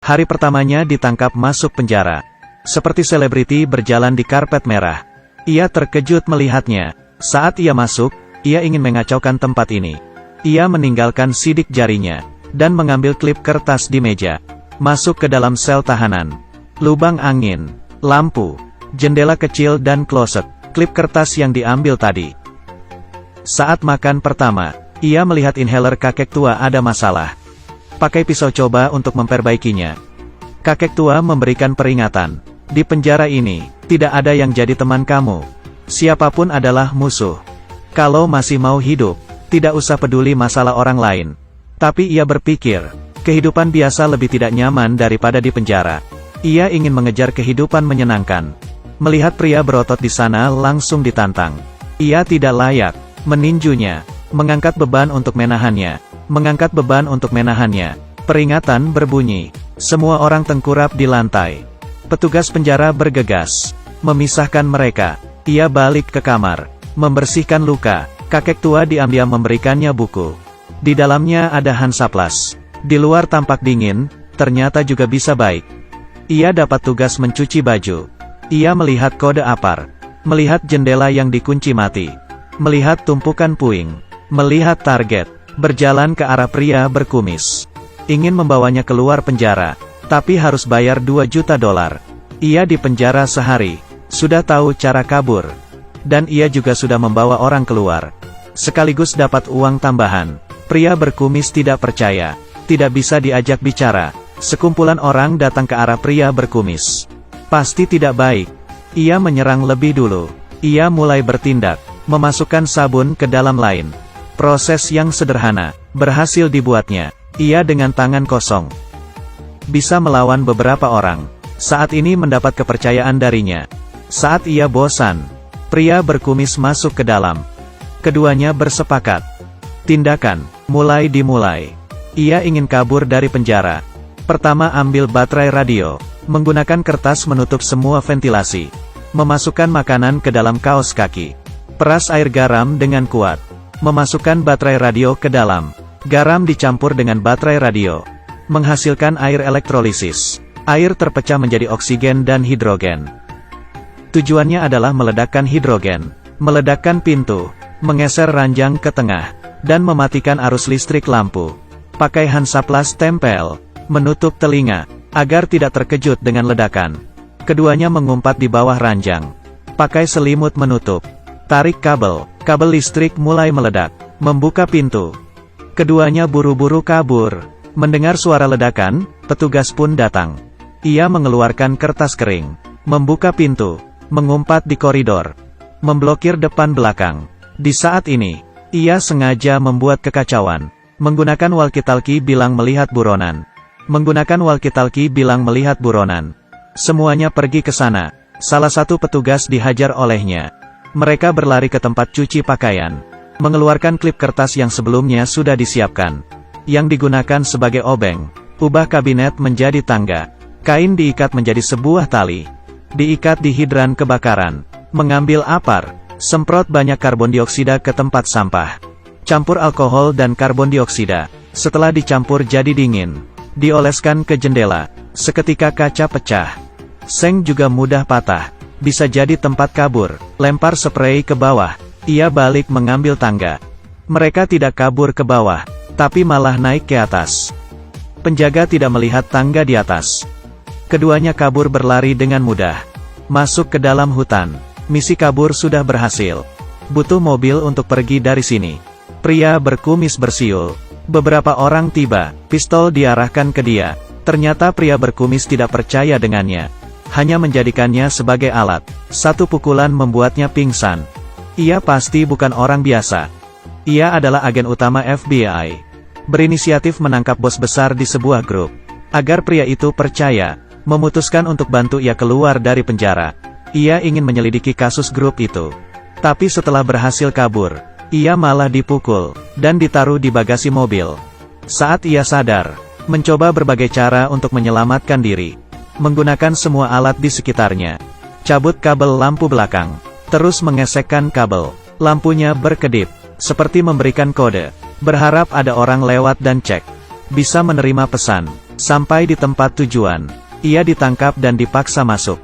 Hari pertamanya ditangkap masuk penjara. Seperti selebriti berjalan di karpet merah. Ia terkejut melihatnya. Saat ia masuk, ia ingin mengacaukan tempat ini. Ia meninggalkan sidik jarinya, dan mengambil klip kertas di meja. Masuk ke dalam sel tahanan. Lubang angin, lampu, jendela kecil dan kloset. Klip kertas yang diambil tadi. Saat makan pertama, ia melihat inhaler kakek tua ada masalah. Pakai pisau coba untuk memperbaikinya. Kakek tua memberikan peringatan. Di penjara ini, tidak ada yang jadi teman kamu. Siapapun adalah musuh. Kalau masih mau hidup, tidak usah peduli masalah orang lain. Tapi ia berpikir, kehidupan biasa lebih tidak nyaman daripada di penjara. Ia ingin mengejar kehidupan menyenangkan. Melihat pria berotot di sana langsung ditantang. Ia tidak layak meninjunya, mengangkat beban untuk menahannya. Mengangkat beban untuk menahannya. Peringatan berbunyi. Semua orang tengkurap di lantai. Petugas penjara bergegas, memisahkan mereka. Ia balik ke kamar, membersihkan luka. Kakek tua diam-diam memberikannya buku. Di dalamnya ada Hansaplas. Di luar tampak dingin, ternyata juga bisa baik. Ia dapat tugas mencuci baju. Ia melihat kode APAR. Melihat jendela yang dikunci mati. Melihat tumpukan puing. Melihat target. Berjalan ke arah pria berkumis. Ingin membawanya keluar penjara. Tapi harus bayar $2 juta. Ia di penjara sehari. Sudah tahu cara kabur. Dan ia juga sudah membawa orang keluar. Sekaligus dapat uang tambahan. Pria berkumis tidak percaya. Tidak bisa diajak bicara. Sekumpulan orang datang ke arah pria berkumis. Pasti tidak baik. Ia menyerang lebih dulu. Ia mulai bertindak. Memasukkan sabun ke dalam lain. Proses yang sederhana. Berhasil dibuatnya. Ia dengan tangan kosong. Bisa melawan beberapa orang. Saat ini mendapat kepercayaan darinya. Saat ia bosan. Pria berkumis masuk ke dalam. Keduanya bersepakat. Tindakan, mulai dimulai. Ia ingin kabur dari penjara. Pertama ambil baterai radio. Menggunakan kertas menutup semua ventilasi. Memasukkan makanan ke dalam kaos kaki. Peras air garam dengan kuat. Memasukkan baterai radio ke dalam. Garam dicampur dengan baterai radio. Menghasilkan air elektrolisis. Air terpecah menjadi oksigen dan hidrogen. Tujuannya adalah meledakkan hidrogen. Meledakkan pintu. Menggeser ranjang ke tengah. Dan mematikan arus listrik lampu. Pakai Hansaplas tempel. Menutup telinga. Agar tidak terkejut dengan ledakan. Keduanya mengumpat di bawah ranjang. Pakai selimut menutup. Tarik kabel. Kabel listrik mulai meledak. Membuka pintu. Keduanya buru-buru kabur. Mendengar suara ledakan, petugas pun datang. Ia mengeluarkan kertas kering. Membuka pintu. Mengumpat di koridor. Memblokir depan belakang. Di saat ini, ia sengaja membuat kekacauan. Menggunakan walkie-talkie bilang melihat buronan. Menggunakan walkie-talkie bilang melihat buronan. Semuanya pergi ke sana. Salah satu petugas dihajar olehnya. Mereka berlari ke tempat cuci pakaian. Mengeluarkan klip kertas yang sebelumnya sudah disiapkan. Yang digunakan sebagai obeng. Ubah kabinet menjadi tangga. Kain diikat menjadi sebuah tali. Diikat di hidran kebakaran. Mengambil APAR. Semprot banyak karbon dioksida ke tempat sampah. Campur alkohol dan karbon dioksida. Setelah dicampur jadi dingin. Dioleskan ke jendela. Seketika kaca pecah. Seng juga mudah patah. Bisa jadi tempat kabur. Lempar spray ke bawah. Ia balik mengambil tangga. Mereka tidak kabur ke bawah. Tapi malah naik ke atas. Penjaga tidak melihat tangga di atas. Keduanya kabur berlari dengan mudah. Masuk ke dalam hutan. Misi kabur sudah berhasil. Butuh mobil untuk pergi dari sini. Pria berkumis bersiul. Beberapa orang tiba. Pistol diarahkan ke dia. Ternyata pria berkumis tidak percaya dengannya. Hanya menjadikannya sebagai alat. Satu pukulan membuatnya pingsan. Ia pasti bukan orang biasa. Ia adalah agen utama FBI. Berinisiatif menangkap bos besar di sebuah grup. Agar pria itu percaya, memutuskan untuk bantu ia keluar dari penjara. Ia ingin menyelidiki kasus grup itu. Tapi setelah berhasil kabur, ia malah dipukul, dan ditaruh di bagasi mobil. Saat ia sadar, mencoba berbagai cara untuk menyelamatkan diri. Menggunakan semua alat di sekitarnya. Cabut kabel lampu belakang. Terus mengesekkan kabel. Lampunya berkedip. Seperti memberikan kode. Berharap ada orang lewat dan cek. Bisa menerima pesan. Sampai di tempat tujuan, ia ditangkap dan dipaksa masuk.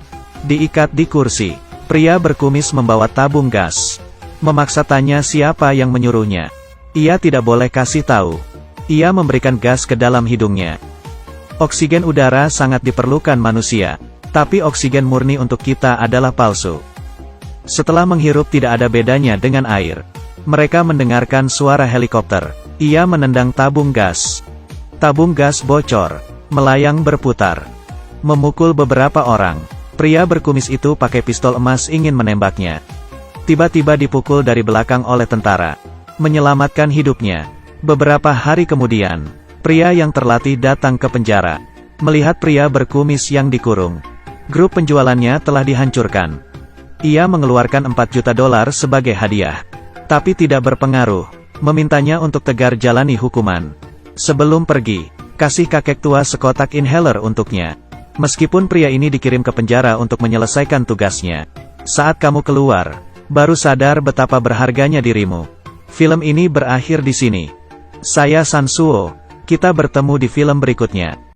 Diikat di kursi, pria berkumis membawa tabung gas. Memaksa tanya siapa yang menyuruhnya. Ia tidak boleh kasih tahu. Ia memberikan gas ke dalam hidungnya. Oksigen udara sangat diperlukan manusia, tapi oksigen murni untuk kita adalah palsu. Setelah menghirup tidak ada bedanya dengan air. Mereka mendengarkan suara helikopter. Ia menendang tabung gas. Tabung gas bocor, melayang berputar, memukul beberapa orang. Pria berkumis itu pakai pistol emas ingin menembaknya. Tiba-tiba dipukul dari belakang oleh tentara, menyelamatkan hidupnya. Beberapa hari kemudian, pria yang terlatih datang ke penjara. Melihat pria berkumis yang dikurung, grup penjualannya telah dihancurkan. Ia mengeluarkan $4 juta sebagai hadiah. Tapi tidak berpengaruh, memintanya untuk tegar jalani hukuman. Sebelum pergi, kasih kakek tua sekotak inhaler untuknya. Meskipun pria ini dikirim ke penjara untuk menyelesaikan tugasnya. Saat kamu keluar, baru sadar betapa berharganya dirimu. Film ini berakhir di sini. Saya Sansuo, kita bertemu di film berikutnya.